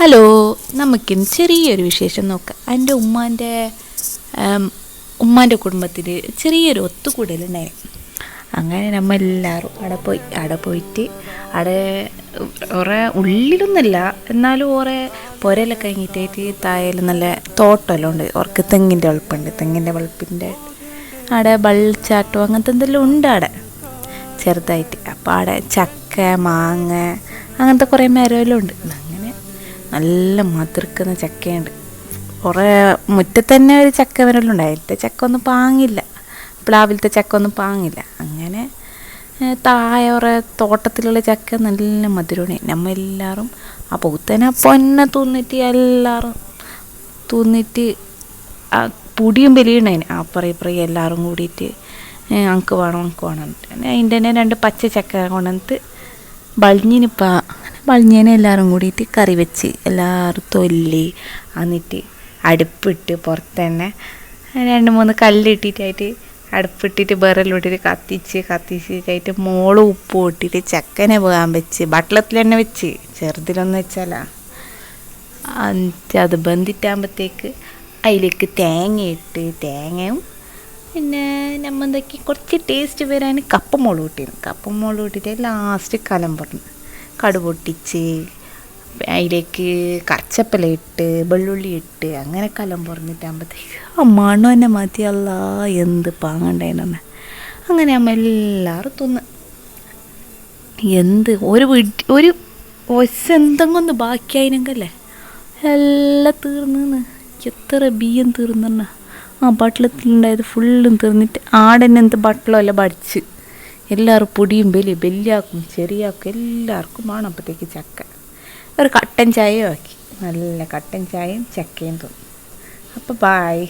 Hello, നമുക്കിന്ന് ചെറിയൊരു വിശേഷം നോക്കാം. എൻ്റെ ഉമ്മാൻ്റെ കുടുംബത്തിൽ ചെറിയൊരു ഒത്തുകൂടലുണ്ടായിരുന്നു. അങ്ങനെ നമ്മൾ എല്ലാവരും അവിടെ പോയിട്ട് അവിടെ കുറേ ഉള്ളിലൊന്നുമല്ല, എന്നാലും കുറേ പുരയെല്ലാം കഴിഞ്ഞിട്ടായിട്ട് താഴെ നല്ല തോട്ടമെല്ലാം ഉണ്ട്. അവർക്ക് തെങ്ങിൻ്റെ വെളുപ്പിൻ്റെ അവിടെ വെള്ളച്ചാട്ടം അങ്ങനത്തെ എന്തെല്ലാം ഉണ്ട് അവിടെ ചെറുതായിട്ട്. അപ്പോൾ അവിടെ ചക്ക, മാങ്ങ അങ്ങനത്തെ കുറേ മരമെല്ലാം ഉണ്ട്. അങ്ങനെ നല്ല മധുരക്കുന്ന ചക്കയുണ്ട്. കുറേ മുറ്റത്ത് തന്നെ ഒരു ചക്ക മരമെല്ലാം ഉണ്ട്. അതിലത്തെ ചക്ക ഒന്നും പാങ്ങില്ല, പ്ലാവിലത്തെ ചക്ക ഒന്നും പാങ്ങില്ല. അങ്ങനെ താഴെ കുറേ തോട്ടത്തിലുള്ള ചക്ക നല്ല മധുരമാണ്. നമ്മൾ എല്ലാവരും ആ പൂത്തനെ പൊന്നെ എല്ലാവരും തൂന്നിട്ട് ആ പൊടിയും ബലിയുണ്ടായിന്. അപ്പുറം എല്ലാവരും കൂടിയിട്ട് അങ്ക് വേണം അതിൻ്റെ തന്നെ 2 പച്ച ചക്ക കൊണ്ടുവന്നിട്ട് ബളിഞ്ഞിനെ എല്ലാവരും കൂടിയിട്ട് കറി വെച്ച് എല്ലാവരും തൊല്ലി എന്നിട്ട് അടുപ്പിട്ട് പുറത്ത് തന്നെ 2-3 കല്ലിട്ടിട്ടായിട്ട് അടുപ്പിട്ടിട്ട് വിറലിട്ടിട്ട് കത്തിച്ചിട്ടായിട്ട് മോള് ഉപ്പ് ഇട്ടിട്ട് ചക്കനെ പോകാൻ വെച്ച് ബട്ടളത്തിൽ തന്നെ വെച്ച്, ചെറുതിലൊന്നും വെച്ചാലാ. എന്നിട്ട് അത് ബന്ധിട്ടാകുമ്പോഴത്തേക്ക് അതിലേക്ക് തേങ്ങയും പിന്നെ നമ്മൾ എന്തൊക്കെ കുറച്ച് ടേസ്റ്റ് വരാൻ കപ്പമുളക് ഇട്ടിട്ട് ലാസ്റ്റ് കലം പറഞ്ഞു കടുക് പൊട്ടിച്ച് അതിലേക്ക് കറിച്ചപ്പല ഇട്ട് വെള്ളുള്ളി ഇട്ട് അങ്ങനെ കലം പറഞ്ഞിട്ടാകുമ്പോഴത്തേക്ക് മണം തന്നെ മതിയല്ല, എന്ത് പാങ്ങണ്ടായിന്നെ. അങ്ങനെ അമ്മ എല്ലാവരും തിന്ന് ഒരു എന്തെങ്കിലും ഒന്ന് ബാക്കിയായിനെങ്കല്ലേ എല്ലാം തീർന്നു. എത്ര ബിയ്യം തീർന്നെണ്ണ ആ ബട്ടളത്തിലുണ്ടായത് ഫുള്ളും തീർന്നിട്ട് ആടെന്നെ എന്ത് ബട്ടളമല്ല പഠിച്ച് എല്ലാവരും പൊടിയും ബലിയാക്കും ചെറിയാക്കും എല്ലാവർക്കും വേണം. അപ്പോഴത്തേക്ക് ചക്ക ഒരു കട്ടൻ ചായയും ആക്കി, നല്ല കട്ടൻ ചായയും ചക്കയും തോന്നും. അപ്പോൾ ബായ്.